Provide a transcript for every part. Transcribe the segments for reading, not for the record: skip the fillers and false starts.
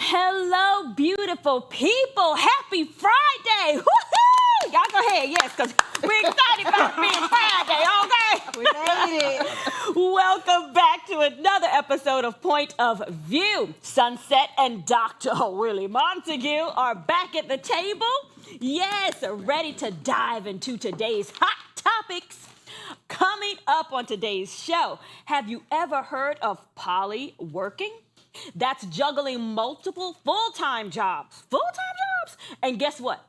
Hello, beautiful people. Happy Friday. Woohoo! Y'all go ahead, yes, because we're excited about being Friday, okay? We made it. Welcome back to another episode of Point of View. Sunset and Dr. Willie Montague are back at the table. Yes, ready to dive into today's hot topics. Coming up on today's show, have you ever heard of polyworking? That's juggling multiple full-time jobs. And guess what?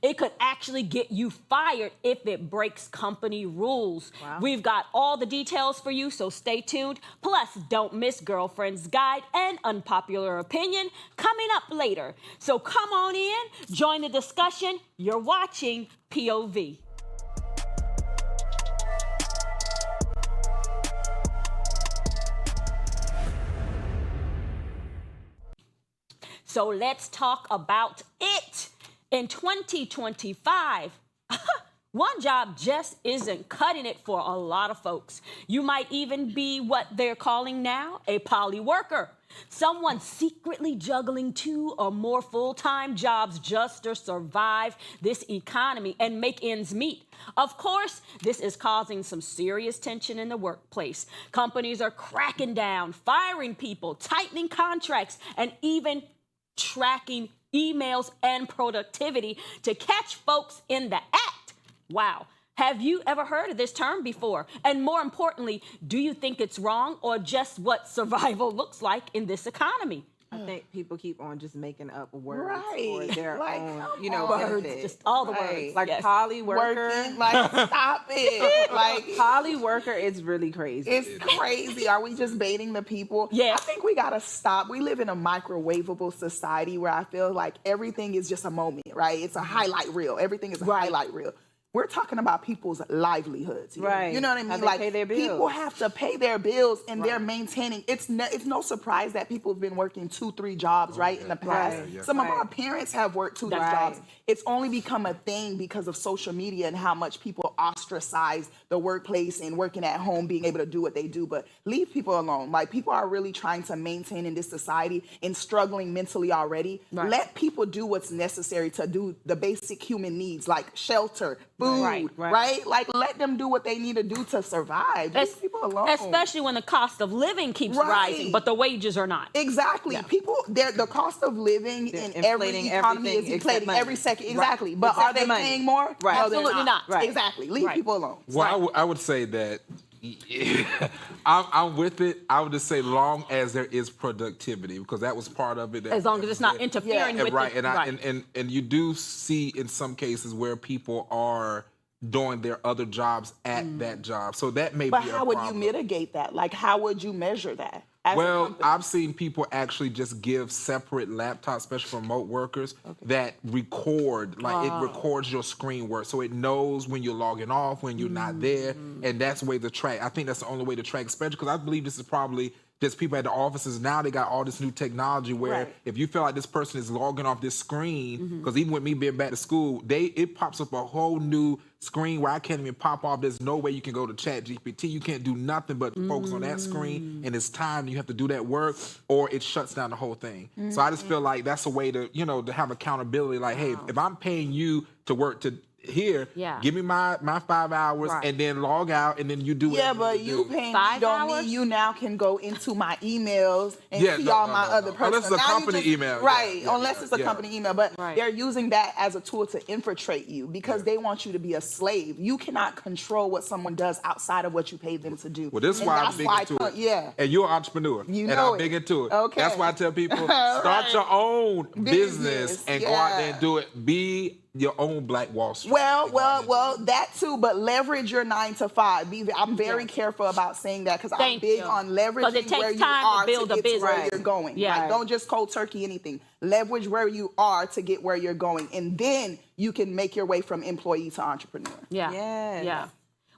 It could actually get you fired if it breaks company rules. Wow. We've got all the details for you, so stay tuned. Plus, don't miss Girlfriend's Guide and Unpopular Opinion coming up later. So come on in, join the discussion. You're watching POV. So let's talk about it. In 2025, one job just isn't cutting it for a lot of folks. You might even be what they're calling now a poly worker. Someone secretly juggling 2 or more full-time jobs just to survive this economy and make ends meet. Of course, this is causing some serious tension in the workplace. Companies are cracking down, firing people, tightening contracts, and even tracking emails and productivity to catch folks in the act. Wow. Have you ever heard of this term before? And more importantly, do you think it's wrong or just what survival looks like in this economy? I think people keep on just making up words Right. for their Like, own, Words, benefit. just all the Right. words. Like yes. poly worker. Working, like, stop it. Like, Poly worker is really crazy. it's crazy. Are we just baiting the people? Yeah. I think we got to stop. We live in a microwavable society where I feel like everything is just a moment, right? It's a highlight reel. Everything is a highlight reel. We're talking about people's livelihoods. Here. Right. You know what I How mean? they Like, pay their bills. people have to pay their bills and they're maintaining. It's no surprise that people have been working 2-3 jobs, right, in the past. Right. Some of our parents have worked 2-3 jobs. It's only become a thing because of social media and how much people ostracize the workplace and working at home, being able to do what they do. But leave people alone. Like, people are really trying to maintain in this society and struggling mentally already. Right. Let people do what's necessary to do the basic human needs, like shelter, food, right? Like, let them do what they need to do to survive. Leave people alone. Especially when the cost of living keeps rising, but the wages are not. Exactly. Yeah. People, the cost of living in every inflating economy is everything inflating except every money. second. Exactly. But Except are they money. paying more? Right. No, they're Absolutely not. Right. Exactly. Leave people alone. Well, I would say that I'm with it. I would just say long as there is productivity, because that was part of it. As long as it's not interfering with right. it. And you do see in some cases where people are doing their other jobs at that job. So that may But be a how would you problem. mitigate that? Like, how would you measure that? As a Well, company? I've seen people actually just give separate laptops, especially for remote workers, that record, like it records your screen work. So it knows when you're logging off, when you're not there, and that's the way to track. I think that's the only way to track, especially because I believe this is probably just people at the offices now. They got all this new technology where if you feel like this person is logging off this screen, because even with me being back to school, it pops up a whole new screen where I can't even pop off. There's no way you can go to Chat GPT. You can't do nothing but focus on that screen, and it's time you have to do that work, or it shuts down the whole thing. So I just feel like that's a way to, to have accountability. Like, hey, if I'm paying you to work here, give me my 5 hours and then log out, and then you do it. Yeah, but you paying me 5 don't hours? mean you now can go into my emails and see all my other personal. Unless it's a Now you company email. Right, Yeah, unless it's a company email. But they're using that as a tool to infiltrate you because they want you to be a slave. You cannot control what someone does outside of what you pay them to do. Well, this is why I'm big into it. Yeah. And you're an entrepreneur. You and know I'm big it. into it. Okay. That's why I tell people, start your own business and go out there yeah. and do it. Be your own Black Wall Street. Well, that too, but leverage your 9 to 5. I'm very careful about saying that because I'm big on leveraging it takes where you time are to build a get business. to where you're going. Yeah. Like, don't just cold turkey anything. Leverage where you are to get where you're going, and then you can make your way from employee to entrepreneur. Yeah. Yes. Yeah.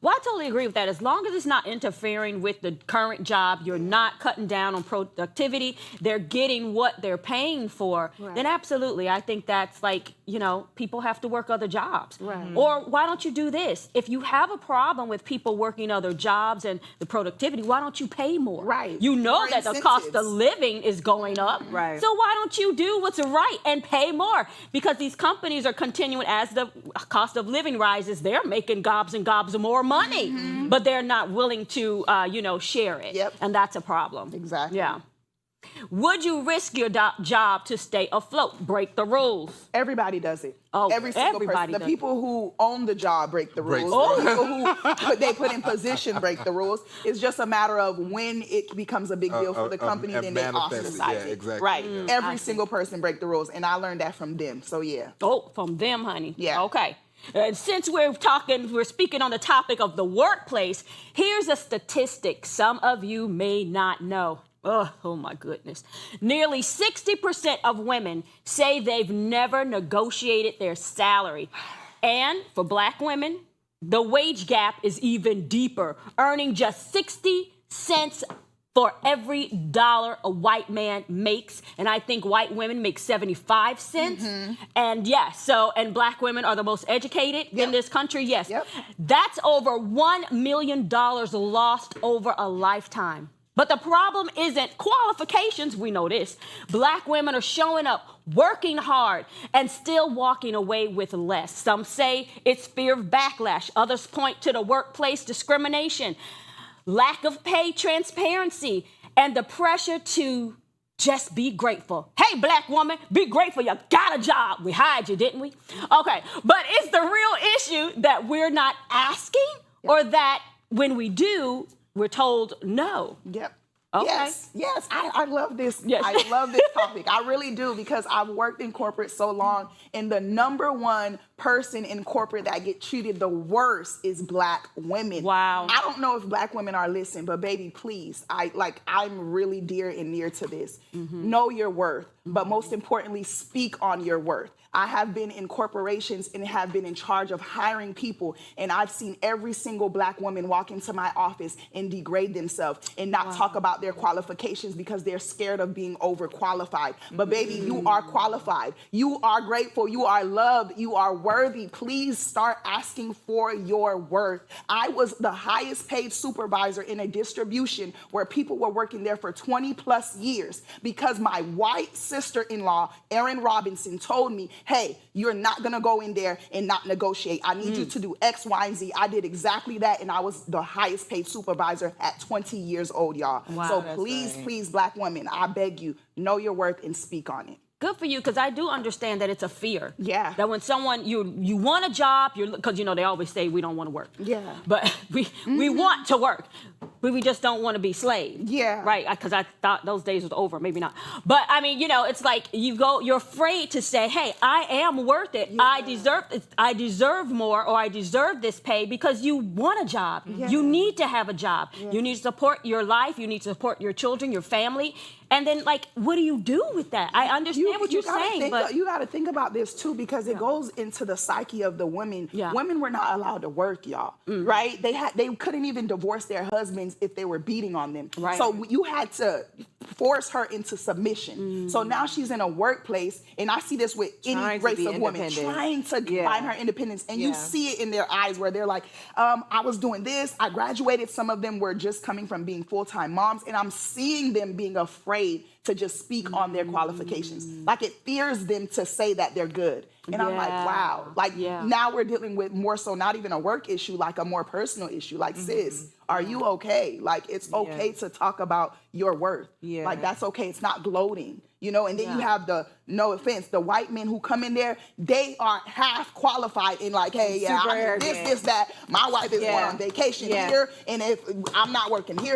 Well, I totally agree with that. As long as it's not interfering with the current job, you're not cutting down on productivity, they're getting what they're paying for, then absolutely. I think that's like, you know, people have to work other jobs. Or why don't you do this? If you have a problem with people working other jobs and the productivity, why don't you pay more? Right. You know More that the cost of incentives. living is going up. Right. So why don't you do what's right and pay more? Because these companies are continuing, as the cost of living rises, they're making gobs and gobs of more money, but they're not willing to, you know, share it. Yep. And that's a problem. Exactly. Yeah. Would you risk your job to stay afloat? Break the rules. Everybody does it. Oh, every single everybody person. The does people who own the job break the Breaks rules. the The people who they put in position break the rules. It's just a matter of when it becomes a big deal for the company, then they manifest it. ostracize Yeah, it. exactly. Right. Yeah. Every single person break the rules, and I learned that from them. So yeah. Oh, from them, honey. Yeah. Okay. And since we're speaking on the topic of the workplace, here's a statistic some of you may not know. Oh my goodness. Nearly 60% of women say they've never negotiated their salary. And for Black women, the wage gap is even deeper, earning just 60 cents for every dollar a white man makes. And I think white women make 75 cents. And yes, and Black women are the most educated in this country. Yes. Yep. That's over $1 million lost over a lifetime. But the problem isn't qualifications, we know this. Black women are showing up, working hard, and still walking away with less. Some say it's fear of backlash. Others point to the workplace discrimination, lack of pay transparency, and the pressure to just be grateful. Hey, Black woman, be grateful you got a job. We hired you, didn't we? Okay, but it's the real issue that we're not asking, or that when we do, we're told no. Yep. Okay. Yes. I love this. Yes. I love this topic. I really do, because I've worked in corporate so long, and the number one person in corporate that get treated the worst is Black women. Wow. I don't know if Black women are listening, but baby, please, I'm really dear and near to this. Know your worth, but most importantly, speak on your worth. I have been in corporations and have been in charge of hiring people, and I've seen every single Black woman walk into my office and degrade themselves and not talk about their qualifications because they're scared of being overqualified. But baby, you are qualified. You are grateful. You are loved. You are worthy. Please start asking for your worth. I was the highest paid supervisor in a distribution where people were working there for 20 plus years because my white sister-in-law, Erin Robinson, told me, hey, you're not going to go in there and not negotiate. I need you to do X, Y, and Z. I did exactly that, and I was the highest paid supervisor at 20 years old, y'all. Wow, so that's please, right. please, Black women, I beg you, know your worth and speak on it. Good for you, because I do understand that it's a fear. Yeah. That when someone, you want a job, because, you know, they always say we don't want to work. Yeah. But we want to work, but we just don't want to be slaves. Yeah. Right? Because I thought those days was over. Maybe not. But, I mean, you know, it's like you're afraid to say, hey, I am worth it. Yeah. I deserve more, or I deserve this pay, because you want a job. Yeah. You need to have a job. Yeah. You need to support your life. You need to support your children, your family. And then, like, what do you do with that? I understand what you're saying, but you got to think about this too, because it goes into the psyche of the women. Yeah. Women were not allowed to work, y'all. Right? They couldn't even divorce their husbands if they were beating on them. Right. So you had to force her into submission. So now she's in a workplace, and I see this with any Trying to race be of women, independent. trying to Yeah. find her independence, and you Yeah. see it in their eyes where they're like, I was doing this, I graduated. Some of them were just coming from being full-time moms, and I'm seeing them being afraid to just speak on their qualifications. Like, it fears them to say that they're good. And I'm like, Yeah. wow. Like, Yeah. now we're dealing with more so not even a work issue, like a more personal issue. Like, sis, are you okay? Like, it's okay to talk about your worth. Yeah. Like, that's okay. It's not gloating, you know? And then you have no offense, the white men who come in there, they are half qualified in like, hey, yeah, Super I mean, arrogant. this, that. My wife is going Yeah. on vacation Yeah. here, and if I'm not working here,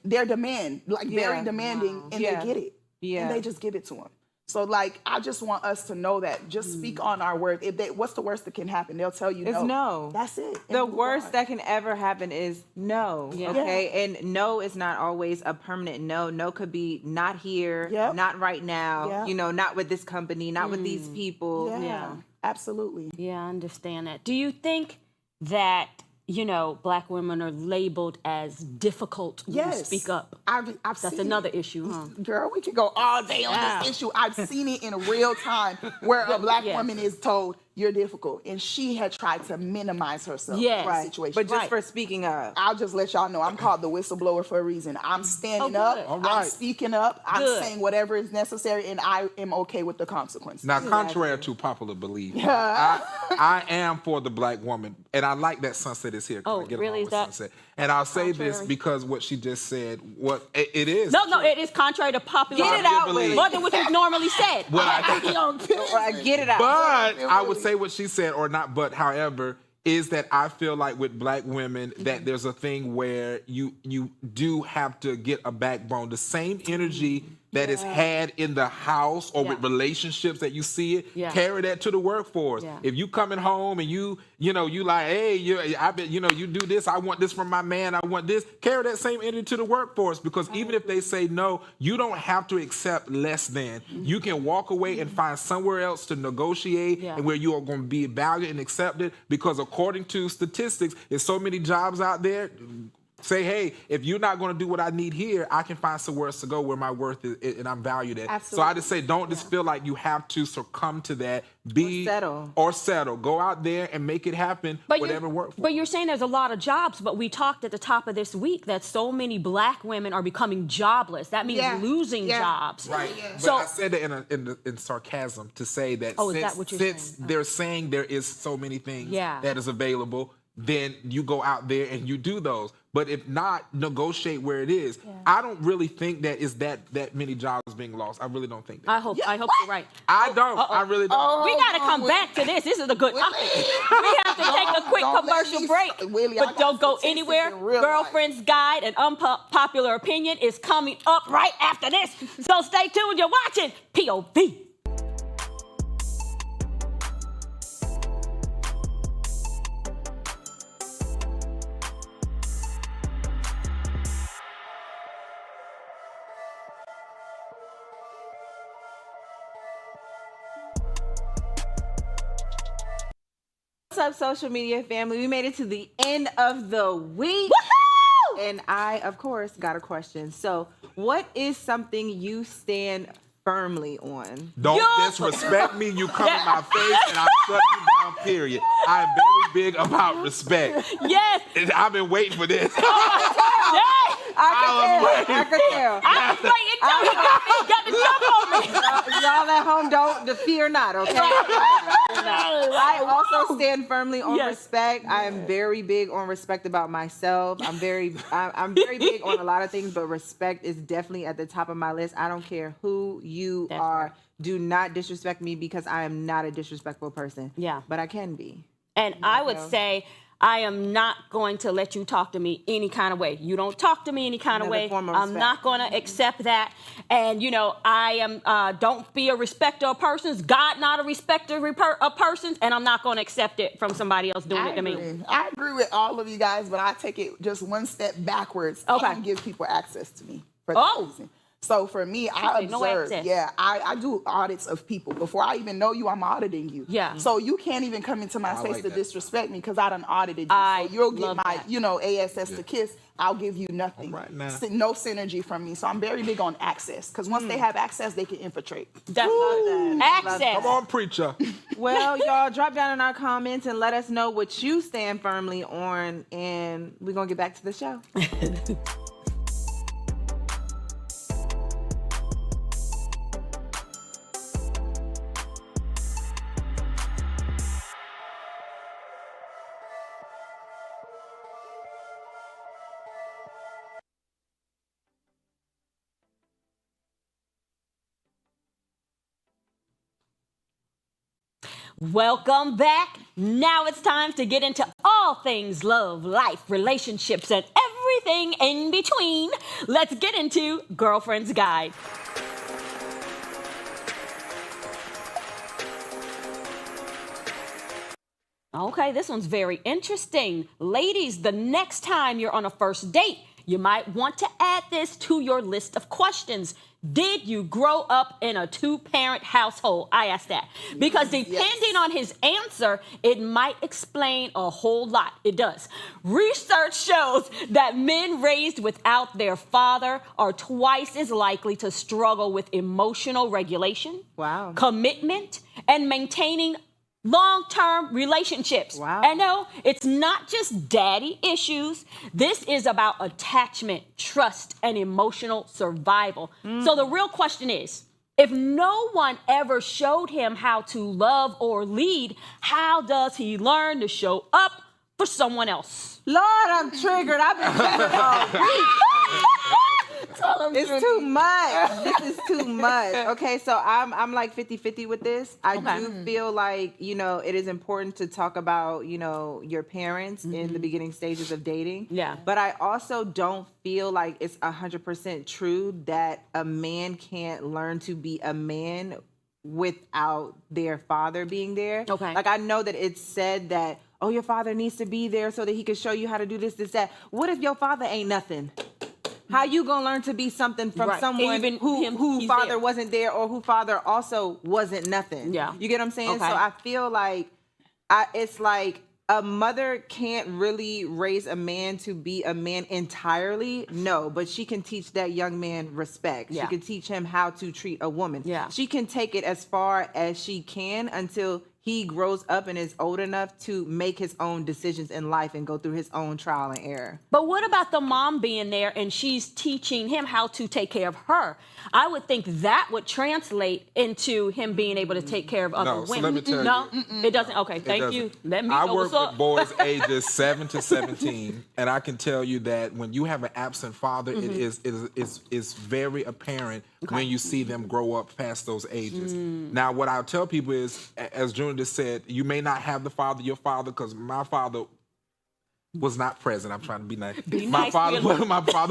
they're very Yeah. demanding, and Yeah. they get it. Yeah. And they just give it to them. So, like, I just want us to know that. Just speak on our worth. What's the worst that can happen? They'll tell you It's no. That's it. And The move worst on. that can ever happen is no. Yeah. Okay. And no is not always a permanent no. No could be not here, Yep. not right now, Yep. you know, not with this company, not with these people. Yeah, Yeah. absolutely. yeah, I understand that. Do you think that, you know, Black women are labeled as difficult when you speak up. I've That's seen another it. issue, huh? Girl, we could go all day on this issue. I've seen it in real time where a Black woman is told, you're difficult. And she had tried to minimize herself in the situation. But just for speaking up. I'll just let y'all know I'm called the whistleblower for a reason. I'm standing up. I'm speaking up. I'm saying whatever is necessary, and I am okay with the consequences. Now, contrary to popular belief, I am for the Black woman, and I like that Sunset is here. Oh, really? Is that Sunset? And I'll say this because what she just said, it is. No, it is contrary to popular Get it out, belief. More than what is normally said. Get it out. But I would say what she said, or not, but however, is that I feel like with Black women that there's a thing where you do have to get a backbone. The same energy that is had in the house or with relationships that you see it, carry that to the workforce. If you coming home and you like, hey, you do this, I want this from my man, I want this, carry that same energy to the workforce, because even if they say no, you don't have to accept less than. You can walk away and find somewhere else to negotiate and where you are going to be valued and accepted, because according to statistics, there's so many jobs out there. Say, hey, if you're not going to do what I need here, I can find somewhere else to go where my worth is and I'm valued at. Absolutely. So I just say, don't just feel like you have to succumb to that. Or settle. Go out there and make it happen, whatever works. But you're saying there's a lot of jobs, but we talked at the top of this week that so many Black women are becoming jobless. That means losing jobs. Right. So I said that in sarcasm to say that since they're saying there is so many things that is available, then you go out there and you do those. But if not, negotiate where it is. I don't really think that is that many jobs being lost. I really don't think that. I hope you're right. I don't. I really don't. We got to come back to this. This is a good topic. We have to take a quick commercial break. But don't go anywhere. Girlfriend's Guide, an unpopular opinion, is coming up right after this. So stay tuned. You're watching POV. What's up, social media family? We made it to the end of the week. Woohoo! And I, of course, got a question. So, what is something you stand firmly on? Don't disrespect me. You come in my face and I shut you down, period. I am very big about respect. Yes. I've been waiting for this. I could tell. I was waiting until you got to jump on me. Y'all at home, don't fear not, okay? I also stand firmly on respect. I am very big on respect about myself. I'm very big on a lot of things, but respect is definitely at the top of my list. I don't care who you are. Do not disrespect me, because I am not a disrespectful person. Yeah. But I can be. And I would say, I am not going to let you talk to me any kind of way. You don't talk to me any kind of way. I'm not going to accept that. And, I am, don't be a respecter of persons. God not a respecter of persons. And I'm not going to accept it from somebody else doing it to me. I agree with all of you guys, but I take it just one step backwards. Okay. And give people access to me for that reason. So for me, I observe, I do audits of people. Before I even know you, I'm auditing you. Yeah. So you can't even come into my space to disrespect me, because I done audited you. So you'll get my, ASS to kiss. I'll give you nothing. Right now. No synergy from me. So I'm very big on access, because once they have access, they can infiltrate. Access. Come on, preacher. Well, y'all, drop down in our comments and let us know what you stand firmly on, and we're going to get back to the show. Welcome back. Now it's time to get into all things love, life, relationships, and everything in between. Let's get into Girlfriend's Guide. Okay, this one's very interesting. Ladies, the next time you're on a first date You might want to add this to your list of questions. Did you grow up in a two-parent household? I asked that. Because depending on his answer, it might explain a whole lot. It does. Research shows that men raised without their father are twice as likely to struggle with emotional regulation, commitment, and maintaining long-term relationships. I know it's not just daddy issues. This is about attachment, trust, and emotional survival. So the real question is, if no one ever showed him how to love or lead, how does he learn to show up for someone else? Lord, I'm triggered. I've been triggered all week. It's too much. This is too much. Okay, so I'm like 50-50 with this. I do feel like, you know, it is important to talk about, you know, your parents in the beginning stages of dating. Yeah. But I also don't feel like it's 100% true that a man can't learn to be a man without their father being there. Okay. Like, I know that it's said that, oh, your father needs to be there so that he can show you how to do this, that. What if your father ain't nothing? How you gonna learn to be something from someone even who father wasn't there, or who father also wasn't nothing? Yeah. You get what I'm saying? So I feel like it's like a mother can't really raise a man to be a man entirely. No, but she can teach that young man respect. She can teach him how to treat a woman. Yeah. She can take it as far as she can until he grows up and is old enough to make his own decisions in life and go through his own trial and error. But what about the mom being there and she's teaching him how to take care of her? I would think that would translate into him being able to take care of other women. So let me tell you. It doesn't? Okay, thank you. Let me know what's up. I work with boys ages 7 to 17, and I can tell you that when you have an absent father, it is very apparent when you see them grow up past those ages. Now, what I'll tell people is, as Junior just said, you may not have the father, your father, because my father was not present. I'm trying to be nice. My father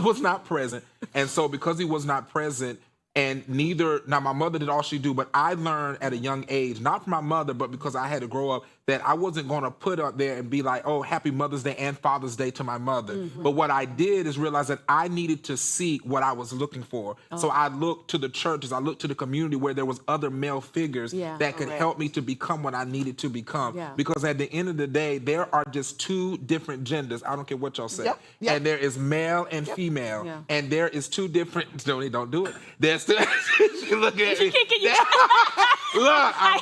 was not present. And so because he was not present, and now my mother did all she do, but I learned at a young age, not from my mother, but because I had to grow up, that I wasn't going to put up there and be like, oh, happy Mother's Day and Father's Day to my mother. But what I did is realize that I needed to seek what I was looking for. So I looked to the churches, I looked to the community where there was other male figures that could help me to become what I needed to become. Because at the end of the day, there are just two different genders. I don't care what y'all say. And there is male and female. And there is two different, don't do it. There's two, look at me. Look, I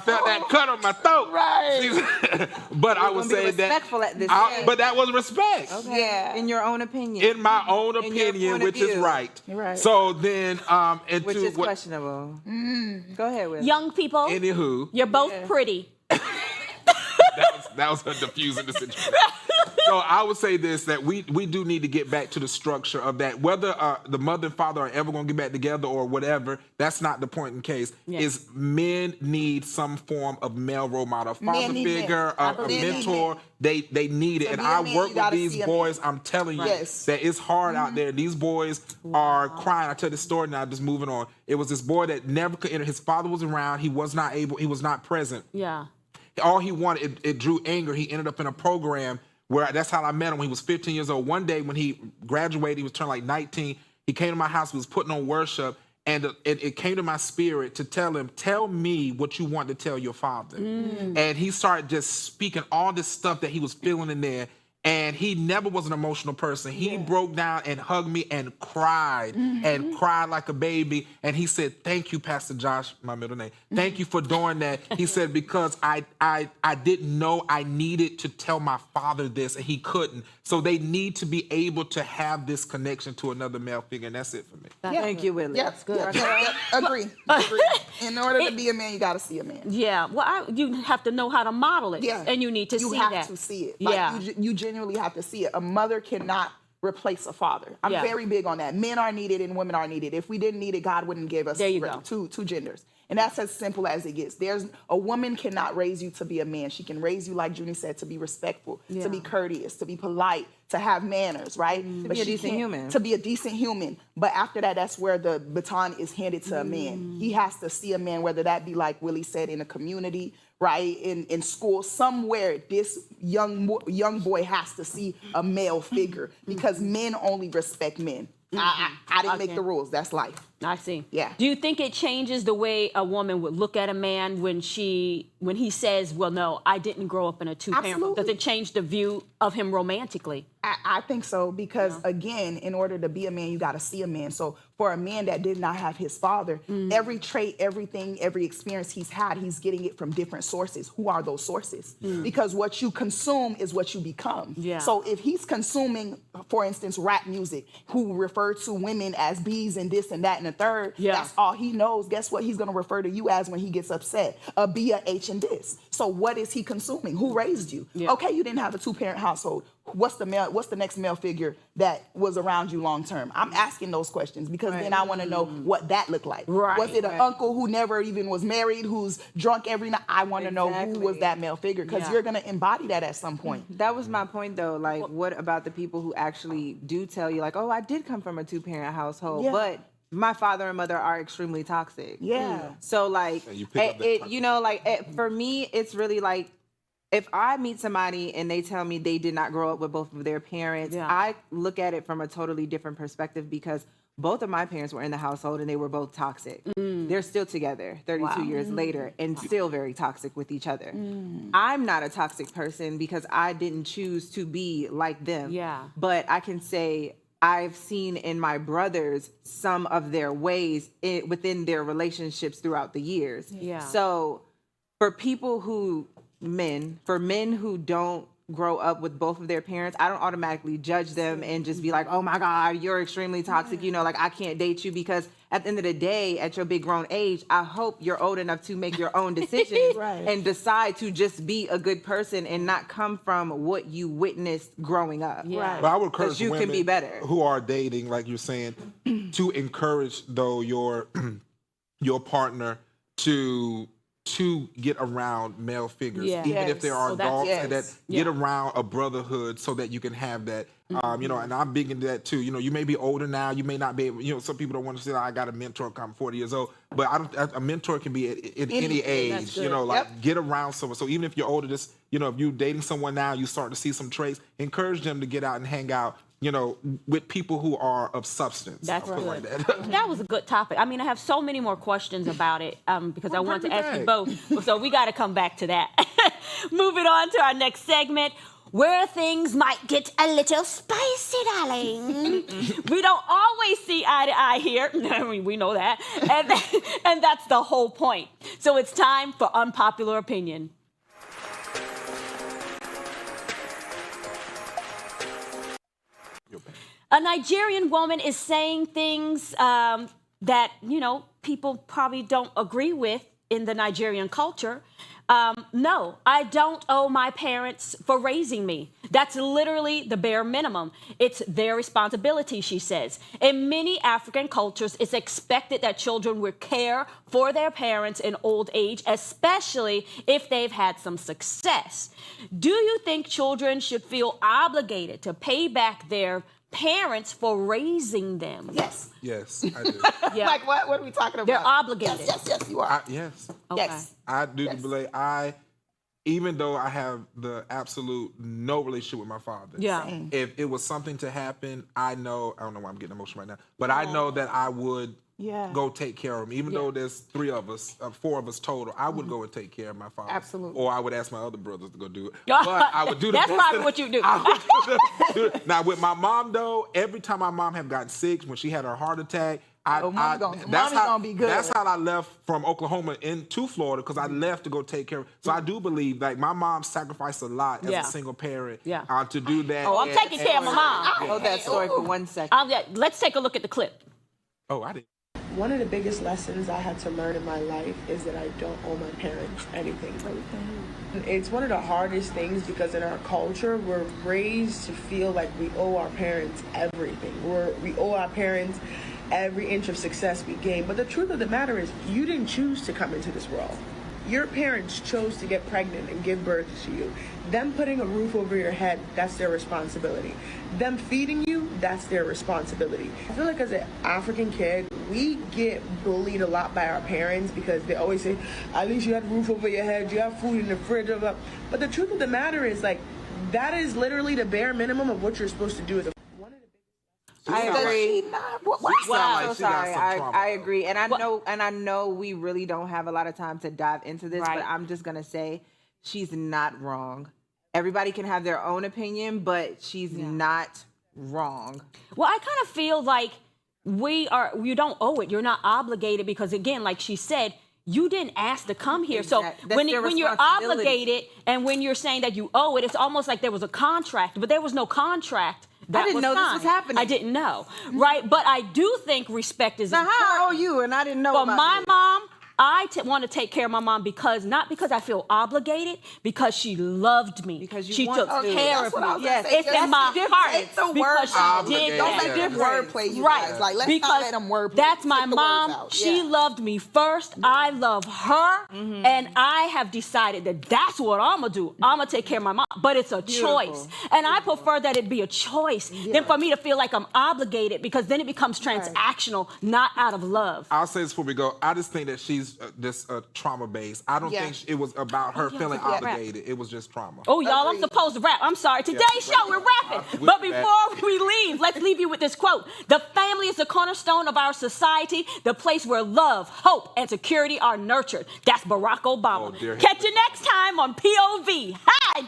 felt that cut on my throat. Right. But I would say that. But that was respect. Okay. Yeah. In your own opinion. In my own opinion, which is right. Right. So then, which is questionable. Go ahead, Will. Young people. Anywho. You're both pretty. That was a diffusing the situation. So I would say this, that we do need to get back to the structure of that. Whether the mother and father are ever going to get back together or whatever, that's not the point in case. Is men need some form of male role model, a father figure, a mentor. They need it. And I work with these boys. I'm telling you that it's hard out there. These boys are crying. I tell this story now, just moving on. It was this boy that never could enter. His father was around. He was not present. Yeah. All he wanted, it drew anger. He ended up in a program where that's how I met him when he was 15 years old. One day when he graduated, he was turned like 19. He came to my house, he was putting on worship, and it came to my spirit to tell him, tell me what you want to tell your father. And he started just speaking all this stuff that he was feeling in there. And he never was an emotional person. He broke down and hugged me and cried like a baby. And he said, thank you, Pastor Josh, my middle name. Thank you for doing that. He said, because I didn't know I needed to tell my father this, and he couldn't. So they need to be able to have this connection to another male figure, and that's it for me. Thank you, Willie. That's good. Agree. In order to be a man, you got to see a man. Yeah. Well, you have to know how to model it. Yeah. And you need to see that. You have to see it. Like, you genuinely have to see it. A mother cannot replace a father. I'm very big on that. Men are needed and women are needed. If we didn't need it, God wouldn't give us two genders. And that's as simple as it gets. A woman cannot raise you to be a man. She can raise you, like Junie said, to be respectful, to be courteous, to be polite, to have manners, right? To be a decent human. To be a decent human. But after that, that's where the baton is handed to a man. He has to see a man, whether that be like Willie said, in a community, right? In school, somewhere this young boy has to see a male figure because men only respect men. I didn't make the rules. That's life. I see. Yeah. Do you think it changes the way a woman would look at a man when he says, well, no, I didn't grow up in a two-parent home? Does it change the view of him romantically? I think so because, again, in order to be a man, you got to see a man. So for a man that did not have his father, every trait, everything, every experience he's had, he's getting it from different sources. Who are those sources? Because what you consume is what you become. Yeah. So if he's consuming, for instance, rap music, who refer to women as bees and this and that and the third, that's all he knows. Guess what he's going to refer to you as when he gets upset? A B, a H, and this. So what is he consuming? Who raised you? Yeah. Okay, you didn't have a two-parent household. What's the next male figure that was around you long term? I'm asking those questions because then I want to know what that looked like. Right. Was it an uncle who never even was married, who's drunk every night? I want to know who was that male figure because you're going to embody that at some point. That was my point, though. Like, what about the people who actually do tell you, like, oh, I did come from a two-parent household, but my father and mother are extremely toxic. Yeah. So, like, for me, it's really like, if I meet somebody and they tell me they did not grow up with both of their parents, I look at it from a totally different perspective because both of my parents were in the household and they were both toxic. They're still together 32 years later and still very toxic with each other. I'm not a toxic person because I didn't choose to be like them. Yeah. But I can say I've seen in my brothers some of their ways within their relationships throughout the years. Yeah. So for men who don't grow up with both of their parents, I don't automatically judge them and just be like, oh my God, you're extremely toxic. You know, like I can't date you because at the end of the day, at your big grown age, I hope you're old enough to make your own decisions and decide to just be a good person and not come from what you witnessed growing up. Yeah. But I would encourage you women can be better. who are dating, like you're saying, to encourage though your partner to get around male figures, even if there are adults, and that get around a brotherhood so that you can have that. You know, and I'm big into that too. You know, you may be older now, you may not be able, you know, some people don't want to say, I got a mentor, I'm 40 years old, but a mentor can be at any age, you know, like get around someone. So even if you're older, just, you know, if you're dating someone now, you start to see some traits, encourage them to get out and hang out, you know, with people who are of substance. That's I'll put good. it like that. That was a good topic. I mean, I have so many more questions about it because I want to ask you both. So we got to come back to that. Moving on to our next segment, where things might get a little spicy, darling. We don't always see eye to eye here. I mean, we know that. And that's the whole point. So it's time for Unpopular Opinion. A Nigerian woman is saying things that, you know, people probably don't agree with in the Nigerian culture. No, I don't owe my parents for raising me. That's literally the bare minimum. It's their responsibility, she says. In many African cultures, it's expected that children will care for their parents in old age, especially if they've had some success. Do you think children should feel obligated to pay back their parents for raising them? Yes. Yes, I do. Yeah. Like what? What are we talking about? They're obligated. Yes, you are. Yes. Okay. Yes. I do believe even though I have the absolute no relationship with my father. Yeah. If it was something to happen, I don't know why I'm getting emotional right now, but I know that I would go take care of him. Even though there's 4 of us total, I would go and take care of my father. Absolutely. Or I would ask my other brothers to go do it. But I would do the That's best probably that what you do. I would do it. Now with my mom though, every time my mom had gotten sick, when she had her heart attack, Mommy's gonna be good. That's how I left from Oklahoma into Florida, because I left to go take care of. So I do believe, like, my mom sacrificed a lot as a single parent to do that. Oh, I'm taking care of my mom. Hold that story for 1 second. Let's take a look at the clip. Oh, I didn't. One of the biggest lessons I had to learn in my life is that I don't owe my parents anything. It's one of the hardest things because in our culture, we're raised to feel like we owe our parents everything. We owe our parents every inch of success we gain. But the truth of the matter is, you didn't choose to come into this world. Your parents chose to get pregnant and give birth to you. Them putting a roof over your head, that's their responsibility. Them feeding you, that's their responsibility. I feel like as an African kid, we get bullied a lot by our parents because they always say, at least you have a roof over your head, you have food in the fridge, blah, blah. But the truth of the matter is, like, that is literally the bare minimum of what you're supposed to do as a I agree. Wow. So sorry. I agree, and I know we really don't have a lot of time to dive into this, but I'm just gonna say she's not wrong. Everybody can have their own opinion, but she's not wrong. Well, I kind of feel like you don't owe it. You're not obligated because, again, like she said, you didn't ask to come here. So when you're obligated and when you're saying that you owe it, it's almost like there was a contract, but there was no contract. I didn't know this was happening. I didn't know, right? But I do think respect is important. Now, how owe you? And I didn't know about my mom. I want to take care of my mom not because I feel obligated, because she loved me. Because she took care of me. Yes, it's in my heart. It's the word. Because she did Don't that. let them wordplay, you right. guys. Like, let's because not let them wordplay. That's my mom. She loved me first. I love her. And I have decided that that's what I'm going to do. I'm going to take care of my mom. But it's a choice. And I prefer that it be a choice than for me to feel like I'm obligated, because then it becomes transactional, not out of love. I'll say this before we go. I just think that she's this trauma based. I don't think it was about her feeling obligated. It was just trauma. Oh, y'all, I'm supposed to rap. I'm sorry. Today's show, we're rapping. But before we leave, let's leave you with this quote. The family is the cornerstone of our society, the place where love, hope, and security are nurtured. That's Barack Obama. Oh, dear. Catch you next time on POV. Hi.